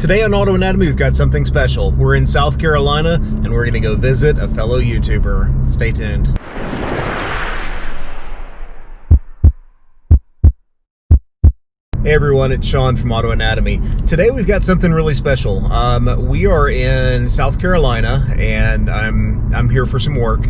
Today on Auto Anatomy, we've got something special. We're in South Carolina, and we're going to go visit a fellow YouTuber. Stay tuned. Hey everyone, it's Sean from Auto Anatomy. Today we've got something really special. We are in South Carolina, and I'm here for some work,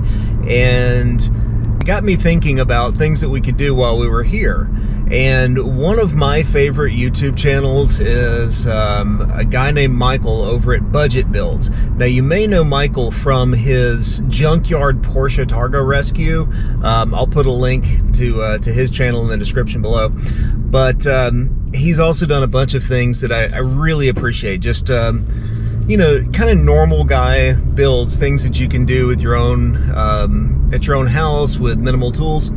and it got me thinking about things that we could do while we were here. And one of my favorite YouTube channels is a guy named Michael over at Buildz. Now you may know Michael from his junkyard Porsche Targa rescue. I'll put a link to his channel in the description below. But he's also done a bunch of things that I really appreciate. Just you know, kind of normal guy builds, things that you can do with your own at your own house with minimal tools.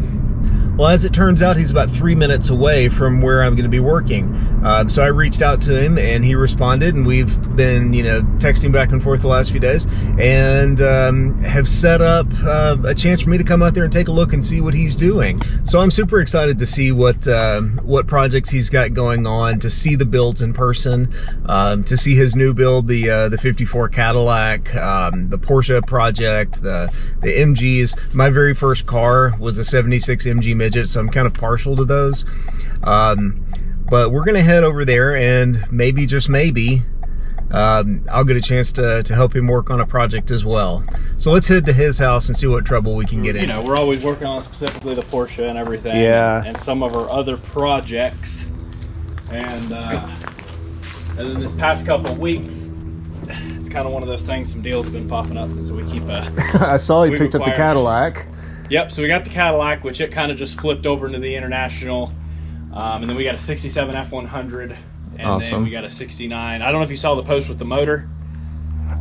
Well, as it turns out, he's about 3 minutes away from where I'm going to be working. So I reached out to him, and he responded, and we've been, you know, texting back and forth the last few days, and have set up a chance for me to come out there and take a look and see what he's doing. So I'm super excited to see what projects he's got going on, to see the builds in person, to see his new build, the 54 Cadillac, the Porsche project, the MGs. My very first car was a 76 MG midget, so I'm kind of partial to those. But we're gonna head over there, and maybe, just maybe, I'll get a chance to help him work on a project as well. So let's head to his house and see what trouble we can get in. You know, we're always working on specifically the Porsche and everything. Yeah. And some of our other projects. And then this past couple of weeks, it's kind of one of those things, some deals have been popping up, and so we keep I saw he picked up the Cadillac. Yep, so we got the Cadillac, which it kind of just flipped over into the International. And then we got a 67 F100, and awesome. Then we got a 69. I don't know if you saw the post with the motor.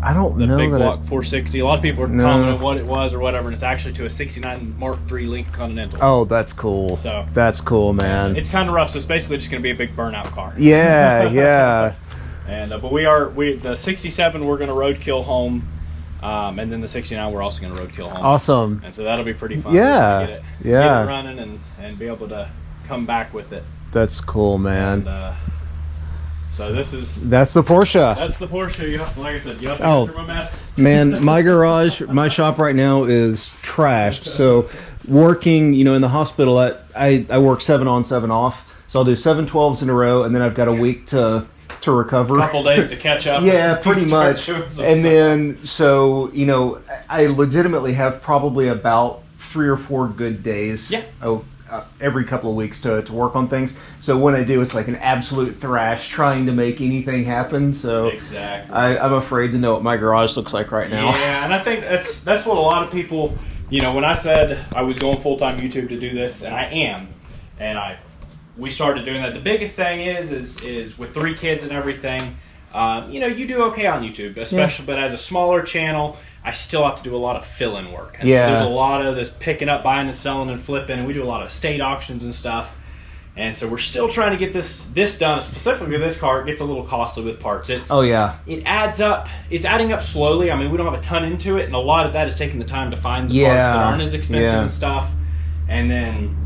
I don't know. The big block 460. A lot of people are commenting what it was or whatever, and it's actually to a 69 Mark III Lincoln Continental. Oh, that's cool. So that's cool, man. It's kind of rough, so it's basically just going to be a big burnout car. Yeah, yeah. And but the 67 we're going to roadkill home. And then the 69 we're also going to roadkill home. Awesome. And so that'll be pretty fun. Yeah, get yeah. it running and be able to come back with it. That's cool, man. And, so that's the Porsche. That's the Porsche. You have to, like I said, you have to go through my mess. Man, my garage, my shop right now is trashed. So working, you know, in the hospital, I work 7 on, 7 off. So I'll do 7 12s in a row, and then I've got a week to recover. A couple days to catch up. Yeah, pretty much. And then, so, you know, I legitimately have probably about 3 or 4 good days. Yeah. Every couple of weeks to work on things. So when I do, it's like an absolute thrash trying to make anything happen. So exactly. I'm afraid to know what my garage looks like right now. Yeah, and I think that's what a lot of people, you know, when I said I was going full-time YouTube to do this, and I am, and we started doing that. The biggest thing is with 3 kids and everything, you know, you do okay on YouTube, especially, but as a smaller channel, I still have to do a lot of fill-in work. And so there's a lot of this picking up, buying and selling and flipping, and we do a lot of state auctions and stuff. And so we're still trying to get this done. Specifically this car, it gets a little costly with parts. It adds up. It's adding up slowly. I mean, we don't have a ton into it, and a lot of that is taking the time to find the parts that aren't as expensive and stuff. And then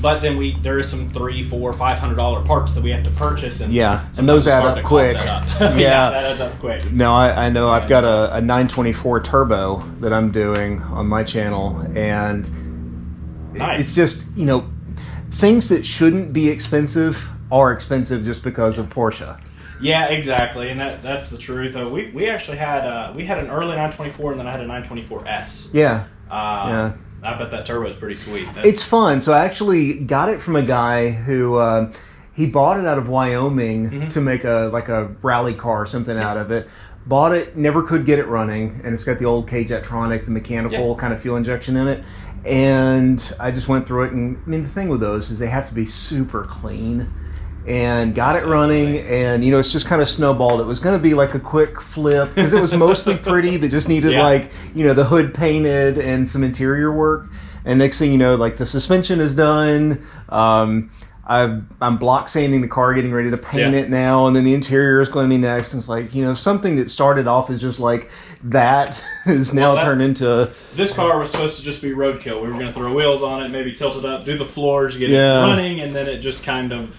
but then there is some $300, $400, $500 parts that we have to purchase, and and those add up quick. That adds up quick. No, I know. I've got a 924 turbo that I'm doing on my channel, and it's just, you know, things that shouldn't be expensive are expensive just because of Porsche. Yeah, exactly, and that's the truth. We actually had we had an early 924, and then I had a 924S. Yeah. I bet that turbo is pretty sweet. It's fun. So I actually got it from a guy who he bought it out of Wyoming to make a rally car or something out of it. Bought it, never could get it running, and it's got the old K-Jetronic, the mechanical kind of fuel injection in it. And I just went through it, and I mean, the thing with those is they have to be super clean. And got it running, and you know, it's just kind of snowballed. It was going to be like a quick flip because it was mostly pretty. They just needed like, you know, the hood painted and some interior work. And next thing you know, like the suspension is done. I'm block sanding the car, getting ready to paint it now, and then the interior is going to be next. And it's like, you know, something that started off as just like that is now turned into. This car was supposed to just be roadkill. We were going to throw wheels on it, maybe tilt it up, do the floors, get it running, and then it just kind of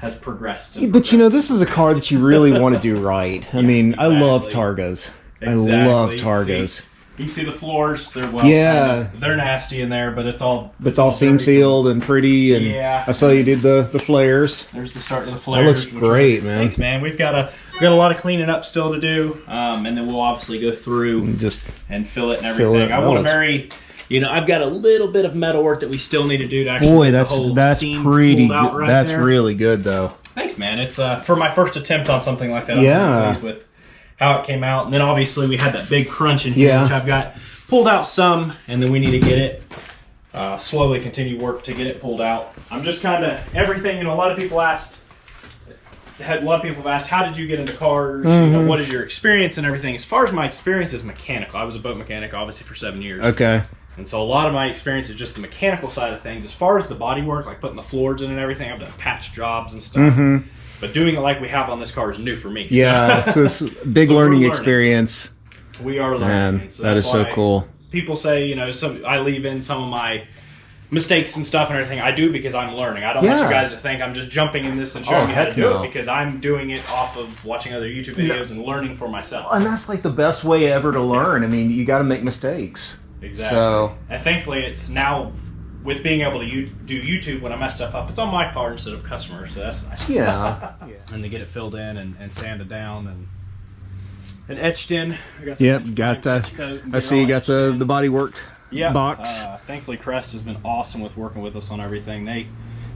has progressed. But you know, this is a car that you really want to do right. I mean, exactly. I love targas. Exactly. I love targas. You see the floors, they're well, they're nasty in there, but it's all seam sealed and pretty, and I saw you did the flares. There's the start of the flares. That looks great, man. Thanks, man. We've got a lot of cleaning up still to do, and then we'll obviously go through and fill it and everything. I want a very, you know, I've got a little bit of metal work that we still need to do to actually get the whole scene pulled out right there. That's really good, though. Thanks, man. It's for my first attempt on something like that. I'm really pleased with how it came out. And then obviously we had that big crunch in here, which I've got pulled out some, and then we need to get it slowly continue work to get it pulled out. I'm just kind of everything, you know, a lot of people have asked, how did you get into cars? You know, what is your experience and everything? As far as my experience is mechanical, I was a boat mechanic obviously for 7 years. Okay. And so a lot of my experience is just the mechanical side of things. As far as the bodywork, like putting the floors in and everything, I've done patch jobs and stuff. But doing it like we have on this car is new for me. Yeah, so. It's this big learning experience. We are learning. Man, so that is so cool. People say, you know, I leave in some of my mistakes and stuff and everything. I do because I'm learning. I don't want you guys to think I'm just jumping in this and showing you how to do it, because I'm doing it off of watching other YouTube videos and learning for myself. And that's like the best way ever to learn. I mean, you got to make mistakes. Exactly. So, and thankfully, it's now with being able to do YouTube when I mess stuff up, it's on my car instead of customers, so that's nice. Yeah. And to get it filled in and sanded down and etched in. I see you got the Bodywork box. Thankfully, Crest has been awesome with working with us on everything.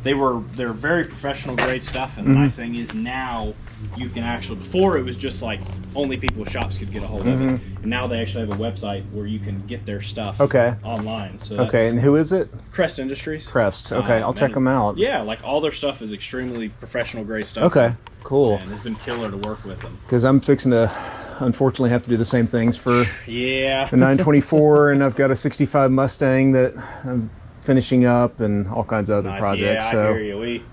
They're very professional grade stuff, and the nice thing is now you can actually, before it was just like only people with shops could get a hold of it, and now they actually have a website where you can get their stuff online. So and who is it? Crest Industries. Crest. Okay, I'll check them out. Yeah, like all their stuff is extremely professional grade stuff. Okay, cool. And it's been killer to work with them. Because I'm fixing to unfortunately have to do the same things for the 924, and I've got a 65 Mustang that I'm finishing up, and all kinds of other projects. Yeah, so I hear you.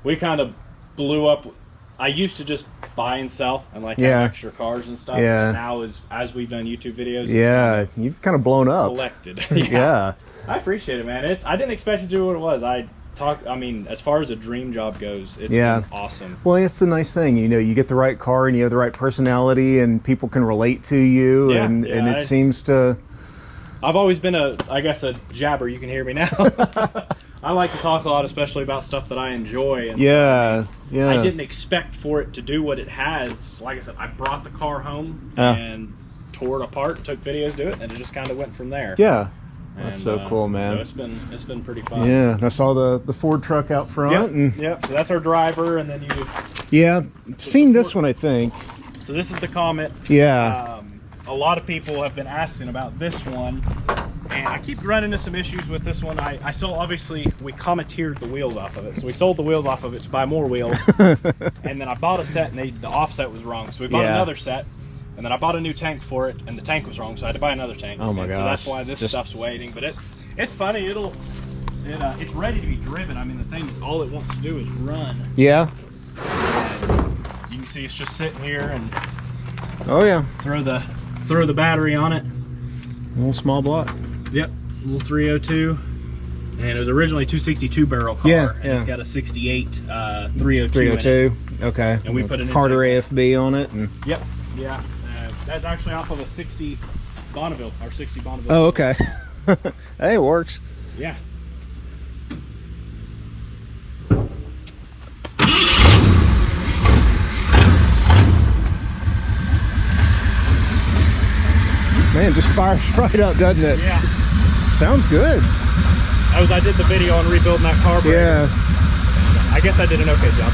We kind of blew up. I used to just buy and sell and like have extra cars and stuff. Yeah. And now as we've done YouTube videos, you've kind of blown up. Collected. Yeah. I appreciate it, man. I didn't expect to do what it was. I mean, as far as a dream job goes, it's been awesome. Well, it's a nice thing, you know. You get the right car and you have the right personality, and people can relate to you, and it seems to. I've always been I guess a jabber. You can hear me now. I like to talk a lot, especially about stuff that I enjoy. And I didn't expect for it to do what it has. Like I said, I brought the car home and tore it apart, took videos, do it, and it just kind of went from there. Yeah, that's so cool, man. So it's been pretty fun. Yeah, I saw the Ford truck out front. Yep. So that's our driver, and then you. Yeah, seen this one, I think. So this is the Comet. Yeah. A lot of people have been asking about this one, and I keep running into some issues with this one. I sold, obviously, we commandeered the wheels off of it, so we sold the wheels off of it to buy more wheels, and then I bought a set, and the offset was wrong, so we bought another set, and then I bought a new tank for it, and the tank was wrong, so I had to buy another tank. Oh my gosh. So that's why this stuff's waiting, but it's funny. It's ready to be driven. I mean, the thing, all it wants to do is run. Yeah. And you can see it's just sitting here, and throw the battery on it. A little small block. Yep, little 302. And it was originally 262 barrel car. And it's got a 68 302. 302. Okay. And we put a Carter AFB on it. And yep. Yeah. That's actually off of a 60 Bonneville, our 60 Bonneville. Oh, okay. Hey, it works. Yeah. Man, just fires right up, doesn't it? Yeah. Sounds good. I did the video on rebuilding that carburetor. Yeah. I guess I did an okay job.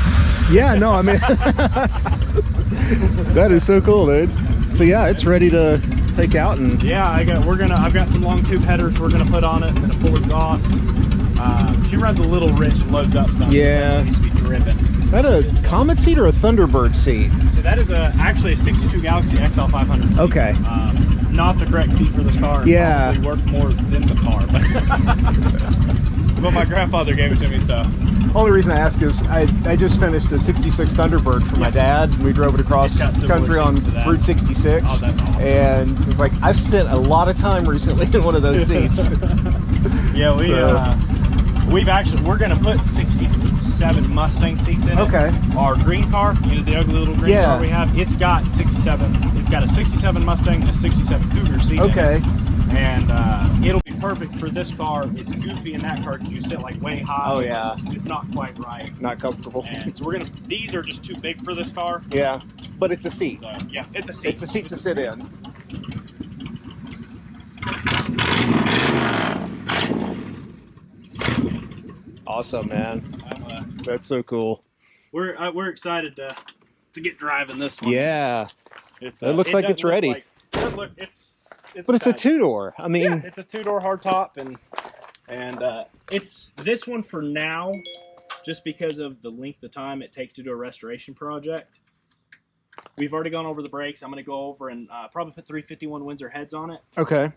Yeah, no, I mean, that is so cool, dude. So yeah, it's ready to take out and. Yeah, I've got some long tube headers we're gonna put on it, and then a full exhaust. She runs a little rich and loads up something. Yeah. That needs to be driven. Is that a Comet seat or a Thunderbird seat? So that is actually a 62 Galaxy XL500 seat. Okay. Not the correct seat for this car. Yeah. Probably worth more than the car. But my grandfather gave it to me, so. Only reason I ask is I just finished a 66 Thunderbird for my dad. We drove it across country on Route 66. Oh, that's awesome. And it's like, I've spent a lot of time recently in one of those seats. Yeah, we're gonna put 66 67 Mustang seats in it. Okay. Our green car, you know, the ugly little green car we have, it's got 67. It's got a 67 Mustang and a 67 Cougar seat. Okay. In it. And it'll be perfect for this car. It's goofy in that car because you sit like way high. Oh yeah. It's not quite right. Not comfortable. And so we're gonna. These are just too big for this car. Yeah, but it's a seat. So, yeah, it's a seat. It's a seat to sit in. Awesome, man. That's so cool. We're excited to get driving this one. Yeah. It looks like it's ready. But it's a two-door. I mean, yeah, it's a two-door hardtop, and it's this one for now, just because of the length of time it takes to do a restoration project. We've already gone over the brakes. I'm going to go over and probably put 351 Windsor heads on it. Okay.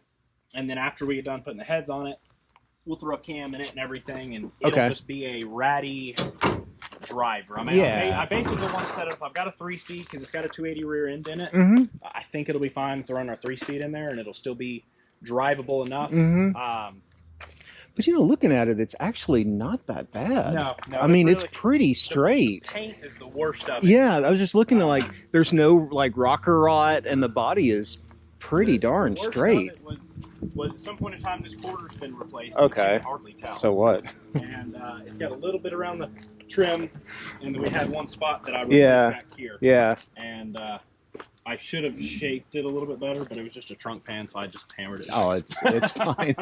And then after we get done putting the heads on it, we'll throw a cam in it and everything, and it'll just be a ratty driver. I mean, I basically want to set it up. I've got a 3-speed because it's got a 280 rear end in it. Mm-hmm. I think it'll be fine throwing our 3-speed in there, and it'll still be drivable enough. Mm-hmm. But you know, looking at it, it's actually not that bad. No, I mean, it's pretty straight. The paint is the worst of it. Yeah, I was just looking at like, there's no like rocker rot, and the body is pretty darn straight. The worst of it was at some point in time this quarter's been replaced. Okay. You can hardly tell. So what? And it's got a little bit around the trim, and then we had one spot that I replaced back here. Yeah. And I should have shaped it a little bit better, but it was just a trunk pan, so I just hammered it. Oh, it's fine.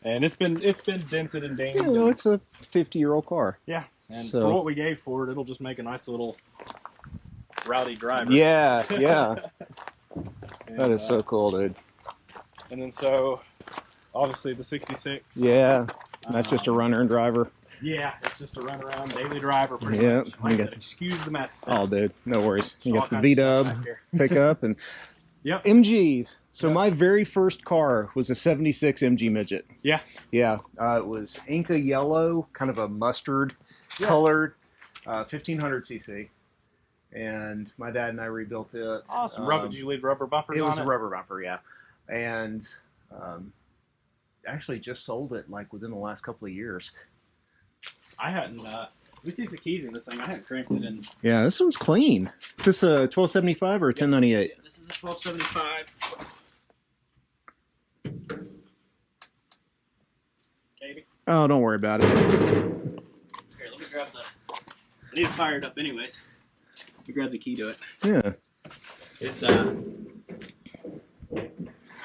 And it's been dented and dinged. You know, it's a 50-year-old car. Yeah, and for what we gave for it, it'll just make a nice little rowdy driver. Yeah, yeah. And, that is so cool, dude. And then so, obviously the 66. Yeah, that's just a runner and driver. Yeah, it's just a run around daily driver pretty much. Like I said, excuse the mess. Oh, dude, no worries. You got the all V-dub pickup and MGs. So my very first car was a 76 MG midget. Yeah. Yeah, it was Inca yellow, kind of a mustard colored, 1500 cc. And my dad and I rebuilt it. Awesome. Did you leave rubber bumpers on it? It was a rubber bumper, yeah. And actually just sold it like within the last couple of years. I hadn't, we see the keys in this thing. I hadn't cranked it in. Yeah, this one's clean. Is this a 1275 or a 1098? Yeah, this is a 1275. Katie? Oh, don't worry about it. Here, let me grab the... I need to fire it up anyways. Let me grab the key to it. Yeah. It's,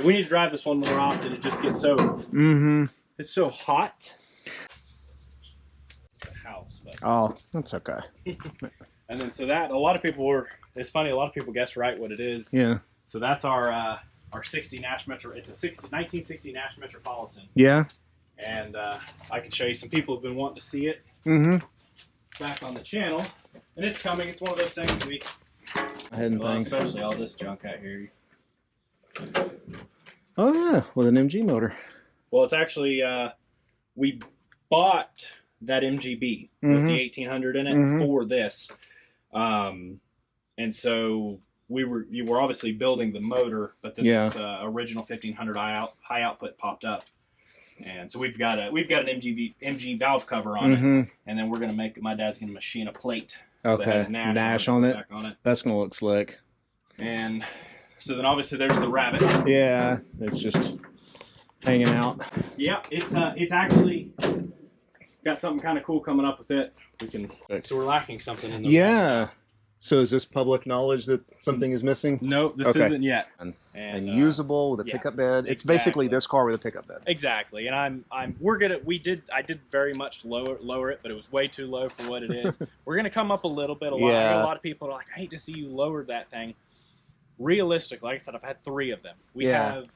we need to drive this one more often. It just gets so... Mm-hmm. It's so hot. Oh, that's okay. And then so that a lot of people were. It's funny. A lot of people guessed right what it is. Yeah. So that's our 60 Nash Metro. It's a 1960 Nash Metropolitan. Yeah. And I can show you. Some people have been wanting to see it. Mm-hmm. Back on the channel, and it's coming. It's one of those things we. Especially all this junk out here. Oh yeah, with an MG motor. Well, it's actually we bought that MGB with the 1800 in it for this, and so you were obviously building the motor, but then this original 1500 high output popped up, and so we've got an MG valve cover on it, and then we're gonna my dad's gonna machine a plate. Okay, that has Nash on it. That's gonna look slick. And so then obviously there's the Rabbit. Yeah, it's just hanging out. Yeah, it's actually got something kind of cool coming up with it. So we're lacking something in the Yeah. So is this public knowledge that something is missing? No, this isn't yet. And usable with a pickup bed. It's basically this car with a pickup bed. Exactly. And I did very much lower it, but it was way too low for what it is. We're gonna come up a little bit. I get a lot of people are like, I hate to see you lowered that thing. Realistic, like I said, I've had 3 of them. We have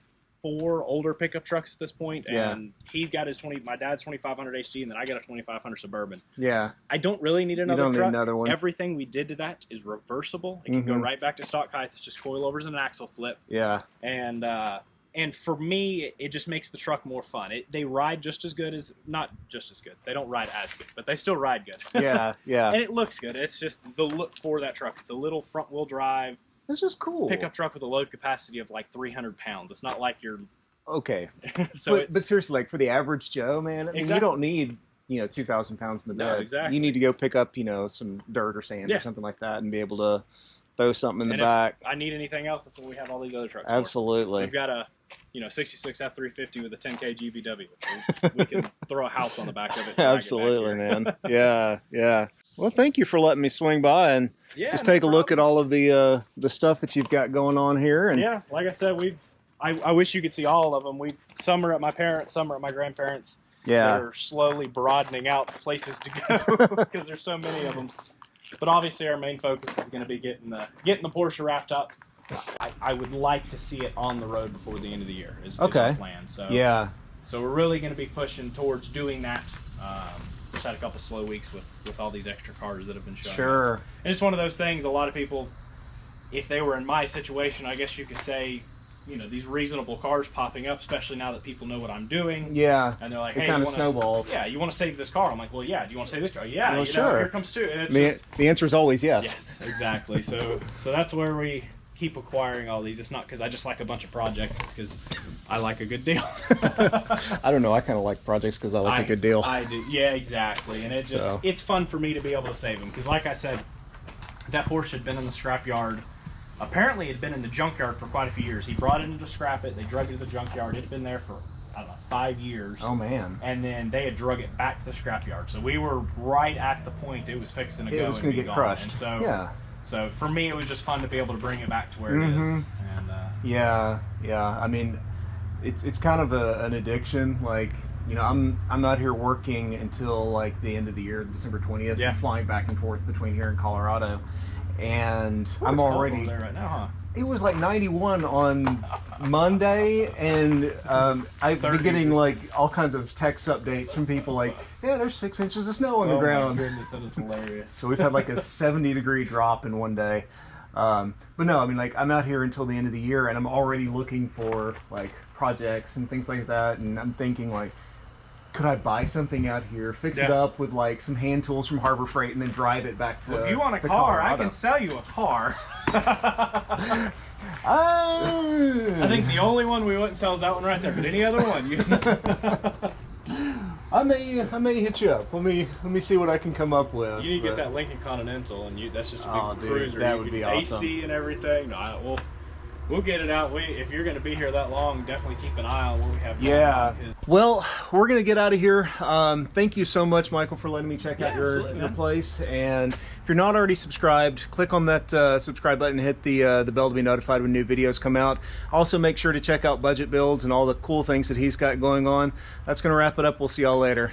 4 older pickup trucks at this point, and he's got my dad's 2500 HG, and then I got a 2500 Suburban. Yeah. I don't really need another truck. Need another one. Everything we did to that is reversible. It can go right back to stock height. It's just coilovers and an axle flip. Yeah. And for me, it just makes the truck more fun. They ride just as good as, not just as good. They don't ride as good, but they still ride good. Yeah, yeah. And it looks good. It's just the look for that truck. It's a little front wheel drive. This is cool. Pickup truck with a load capacity of like 300 pounds. It's not like you're... Okay. But seriously, like for the average Joe, man, I mean, you don't need you know, 2,000 pounds in the No, bed. exactly. You need to go pick up, you know, some dirt or sand or something like that and be able to throw something in the back. If I need anything else, that's what we have all these other trucks Absolutely. for. We've got a, you know, 66 F350 with a 10K GVW. We can throw a house on the back of it. Absolutely, man. Yeah, yeah. Well, thank you for letting me swing by and just take a look at all of the stuff that you've got going on here. And yeah, like I said, I wish you could see all of them. Some are at my parents, some are at my grandparents. Yeah. They're slowly broadening out places to go because there's so many of them. But obviously, our main focus is going to be getting the Porsche wrapped up. I would like to see it on the road before the end of the year. Is our plan. So yeah. So we're really going to be pushing towards doing that. Just had a couple slow weeks with all these extra cars that have been showing. Sure. Up. And it's one of those things. A lot of people, if they were in my situation, I guess you could say, you know, these reasonable cars popping up, especially now that people know what I'm doing. Yeah. And they're like, it hey, kind you of snowballs. Yeah, you want to save this car? I'm like, well, yeah. Do you want to save this car? Yeah. Well, you sure. know, here comes two. And it's the answer is always yes. Yes, exactly. So that's where we keep acquiring all these. It's not because I just like a bunch of projects. It's because I like a good deal. I don't know. I kind of like projects because I like a good deal. I do. Yeah, exactly. And it's fun for me to be able to save them because, like I said, that Porsche had been in the scrapyard. Apparently, it had been in the junkyard for quite a few years. He brought it in to scrap it. They drug it to the junkyard. It had been there for, I don't know, 5 years. Oh, man. And then they had drug it back to the scrapyard. So we were right at the point it was fixing to go. It was going to get crushed. And so, yeah. So for me, it was just fun to be able to bring it back to where it is. And, yeah. I mean, it's kind of an addiction. Like, you know, I'm out here working until like the end of the year, December 20th. Yeah. Flying back and forth between here and Colorado. And I'm I'm already there right now, huh? It was like 91 on Monday, and I've been getting like all kinds of text updates from people like, yeah, there's 6 inches of snow on the ground. Oh my goodness, that is hilarious. So we've had like a 70-degree drop in one day. But no, I mean, like, I'm out here until the end of the year, and I'm already looking for like projects and things like that, and I'm thinking like, could I buy something out here, fix it up with like some hand tools from Harbor Freight, and then drive it back to? Well, if you want a car, Colorado. I can sell you a car. I think the only one we wouldn't sell is that one right there. But any other one, you. I may hit you up. Let me see what I can come up with. You need to get that Lincoln Continental, and that's just a big cruiser. That would be awesome. AC and everything. No, we'll get it out. If you're going to be here that long, definitely keep an eye on what we have. Yeah. Well, we're going to get out of here. Thank you so much, Michael, for letting me check out your place. And if you're not already subscribed, click on that subscribe button, hit the bell to be notified when new videos come out. Also, make sure to check out Budget Buildz and all the cool things that he's got going on. That's going to wrap it up. We'll see y'all later.